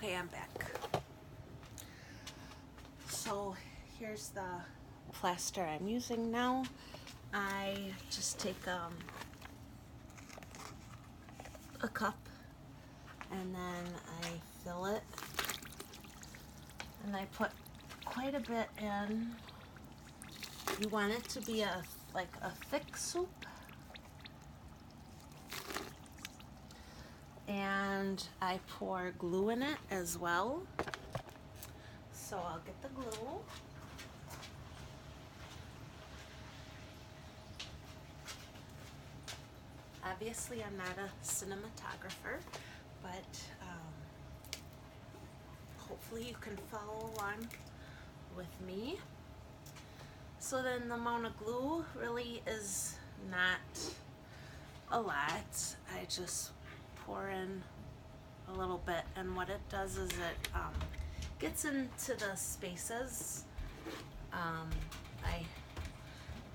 Okay, I'm back. So here's the plaster I'm using now. I just take a cup and then I fill it and I put quite a bit in. You want it to be like a thick soup. And I pour glue in it as well. So I'll get the glue. Obviously, I'm not a cinematographer, but hopefully you can follow along with me. So then the amount of glue really is not a lot. I just pour in a little bit, and what it does is it gets into the spaces. I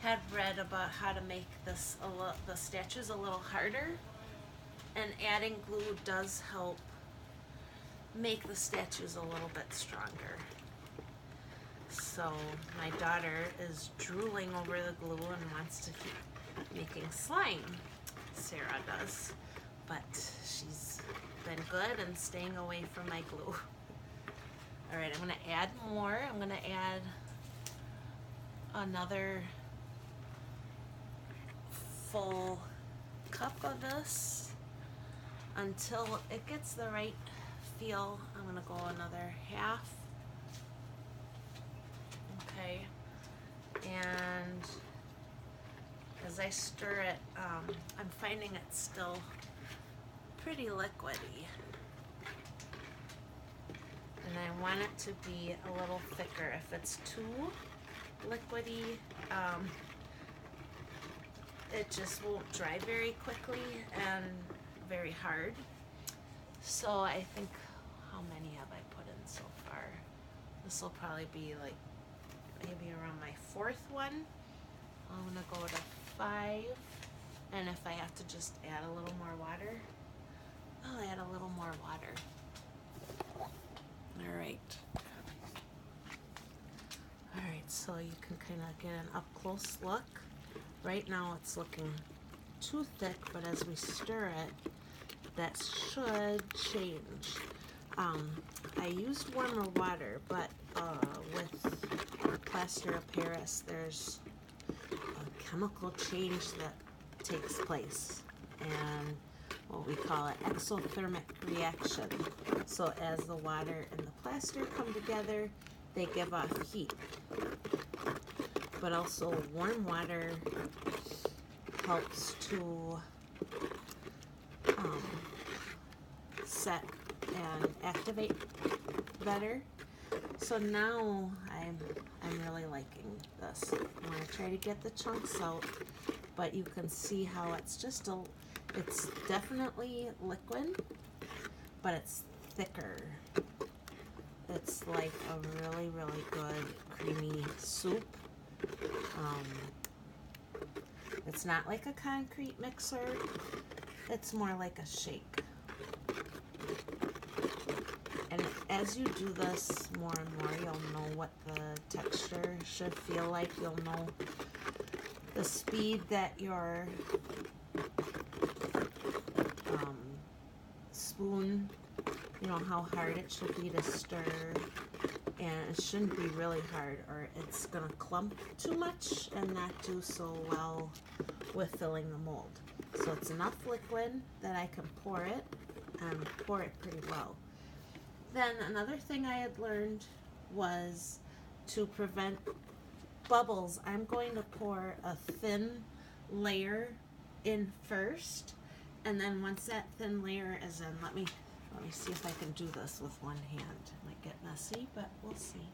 had read about how to make this the statues a little harder, and adding glue does help make the statues a little bit stronger. So my daughter is drooling over the glue and wants to keep making slime. Sarah does, but she's been good and staying away from my glue. All right, I'm gonna add more. I'm gonna add another full cup of this until it gets the right feel. I'm gonna go another half. Okay, and as I stir it, I'm finding it's still pretty liquidy, and I want it to be a little thicker. If it's too liquidy, it just won't dry very quickly and very hard. So I think, how many have I put in so far? This will probably be like maybe around my fourth one. I'm gonna go to 5, and if I have to just add a little more water, I'll add a little more water. All right. All right, so you can kind of get an up close look. Right now it's looking too thick, but as we stir it, that should change. I used warmer water, but with plaster of Paris, there's a chemical change that takes place, and what we call an exothermic reaction. So as the water and the plaster come together, they give off heat. But also warm water helps to set and activate better. So now I'm really liking this. I'm gonna try to get the chunks out, but you can see how it's it's definitely liquid, but it's thicker. It's like a really, really good creamy soup. It's not like a concrete mixer, it's more like a shake. And as you do this more and more, you'll know what the texture should feel like. You'll know the speed that your spoon, you know, how hard it should be to stir. And it shouldn't be really hard, or it's gonna clump too much and not do so well with filling the mold. So it's enough liquid that I can pour it, and pour it pretty well. Then another thing I had learned was to prevent bubbles, I'm going to pour a thin layer in first, and then once that thin layer is in, let me see if I can do this with one hand. It might get messy, but we'll see.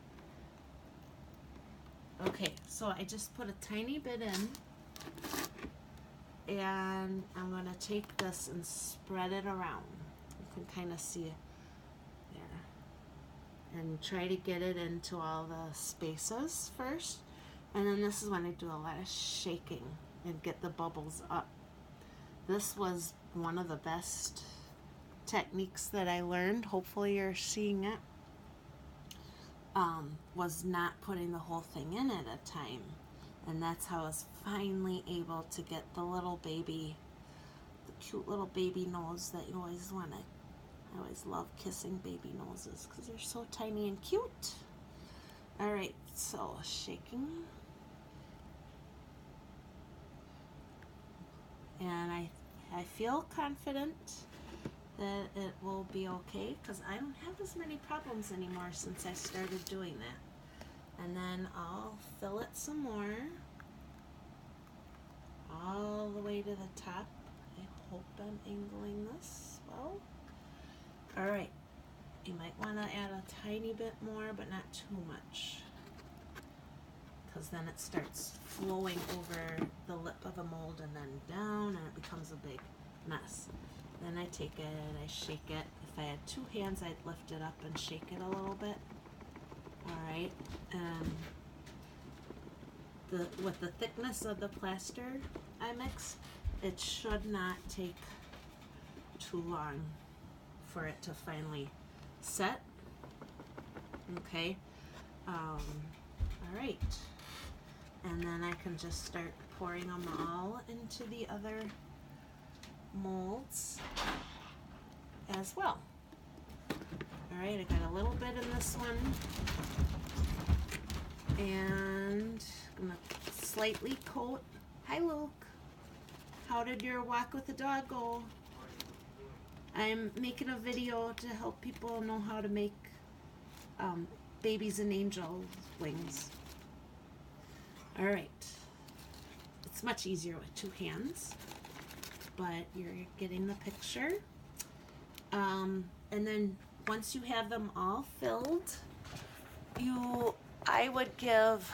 Okay, so I just put a tiny bit in, and I'm gonna take this and spread it around. You can kind of see it there. And try to get it into all the spaces first. And then this is when I do a lot of shaking and get the bubbles up. This was one of the best techniques that I learned, hopefully you're seeing it, was not putting the whole thing in at a time. And that's how I was finally able to get the little baby, the cute little baby nose that you always want to. I always love kissing baby noses because they're so tiny and cute. All right, so shaking. And I feel confident that it will be okay because I don't have as many problems anymore since I started doing that. And then I'll fill it some more all the way to the top. I hope I'm angling this well. All right, you might want to add a tiny bit more, but not too much, because then it starts flowing over the lip of the mold and then down, and it becomes a big mess. Then I take it, I shake it. If I had two hands, I'd lift it up and shake it a little bit. All right, and with the thickness of the plaster I mix, it should not take too long for it to finally set. Okay, all right, and then I can just start pouring them all into the other molds as well. All right, I got a little bit in this one, and I'm gonna slightly coat. Hi, Luke. How did your walk with the dog go? I'm making a video to help people know how to make babies and angel wings. All right. It's much easier with two hands, but you're getting the picture. And then once you have them all filled, I would give,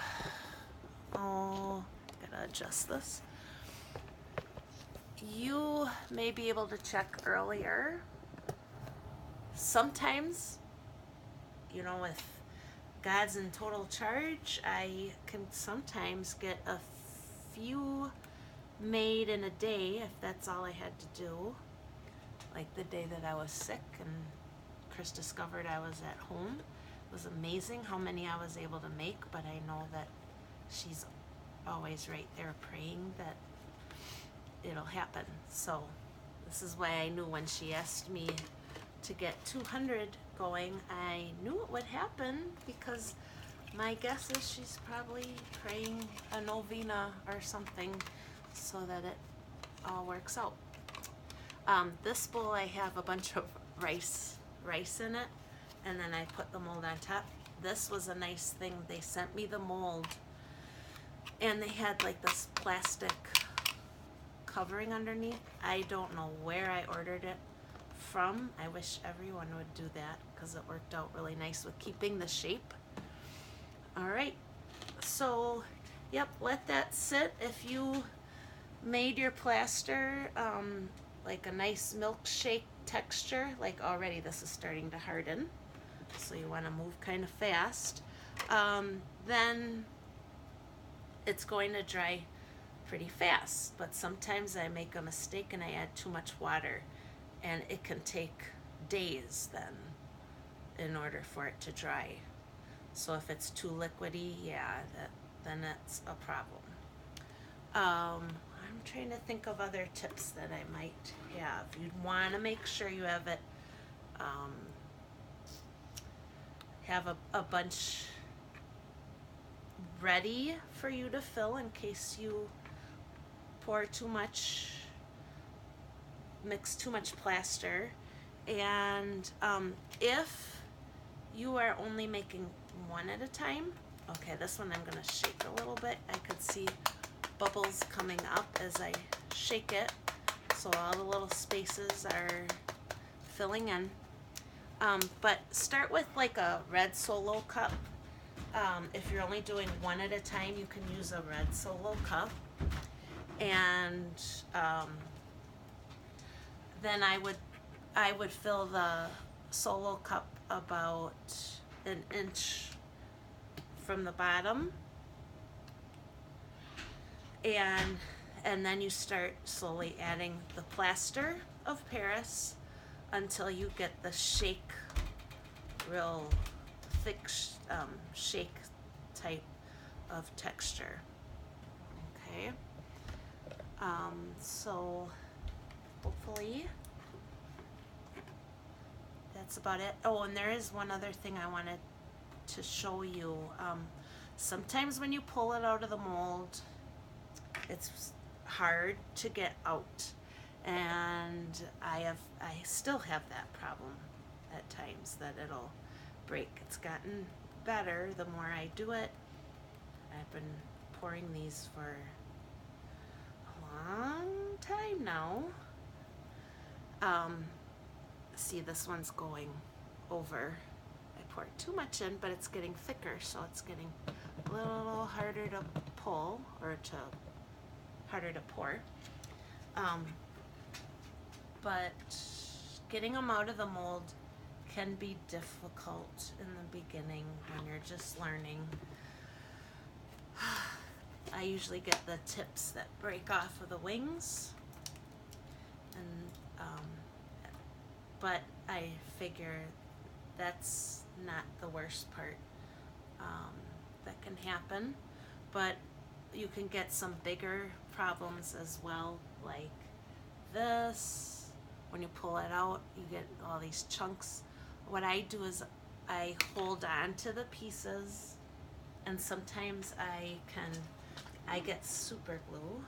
gotta adjust this. You may be able to check earlier. Sometimes, with God's in total charge, I can sometimes get a few made in a day if that's all I had to do. Like the day that I was sick and Chris discovered I was at home. It was amazing how many I was able to make, but I know that she's always right there praying that it'll happen. So this is why I knew when she asked me to get 200 going, I knew it would happen, because my guess is she's probably praying a novena or something so that it all works out. This bowl, I have a bunch of rice in it, and then I put the mold on top. This was a nice thing. They sent me the mold, and they had like this plastic covering underneath. I don't know where I ordered it from. I wish everyone would do that because it worked out really nice with keeping the shape. All right, so yep, let that sit. If you made your plaster like a nice milkshake texture, like already this is starting to harden, so you want to move kind of fast, then it's going to dry pretty fast. But sometimes I make a mistake and I add too much water, and it can take days then in order for it to dry. So if it's too liquidy, yeah, then that's a problem. I'm trying to think of other tips that I might have. You'd want to make sure you have it, have a bunch ready for you to fill in case you pour too much, mix too much plaster. And if you are only making one at a time, okay, this one I'm gonna shake a little bit. I could see bubbles coming up as I shake it, so all the little spaces are filling in. But start with like a red Solo cup. If you're only doing one at a time, you can use a red Solo cup. And then I would fill the Solo cup about an inch from the bottom, and then you start slowly adding the plaster of Paris until you get the shake, real thick shake type of texture. Okay, so hopefully that's about it. Oh, and there is one other thing I wanted to show you. Sometimes when you pull it out of the mold, it's hard to get out, and I still have that problem at times, that it'll break. It's gotten better the more I do it. I've been pouring these for a long time now. See, this one's going over. I poured too much in, but it's getting thicker, so it's getting a little harder to pull, or harder to pour. But getting them out of the mold can be difficult in the beginning when you're just learning. I usually get the tips that break off of the wings, and but I figure that's not the worst part that can happen. But you can get some bigger problems as well, like this. When you pull it out, you get all these chunks. What I do is I hold on to the pieces, and sometimes I get super glue,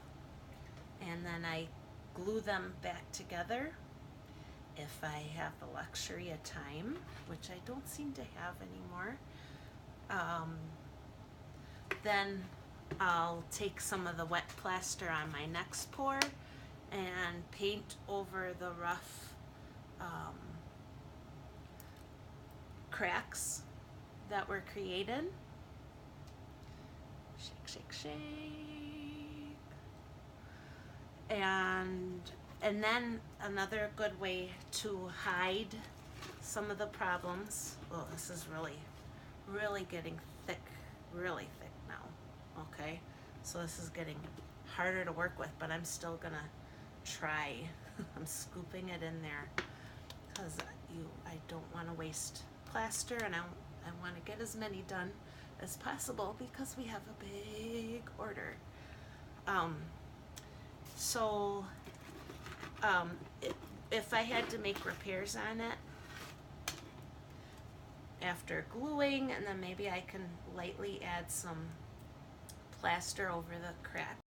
and then I glue them back together if I have the luxury of time, which I don't seem to have anymore. Then I'll take some of the wet plaster on my next pour and paint over the rough cracks that were created. Shake, shake, shake. And then another good way to hide some of the problems. Oh, this is really getting thick, really thick now. Okay, so this is getting harder to work with, but I'm still gonna try. I'm scooping it in there because I don't want to waste plaster, and I want to get as many done as possible because we have a big order. So if I had to make repairs on it after gluing, and then maybe I can lightly add some plaster over the crack.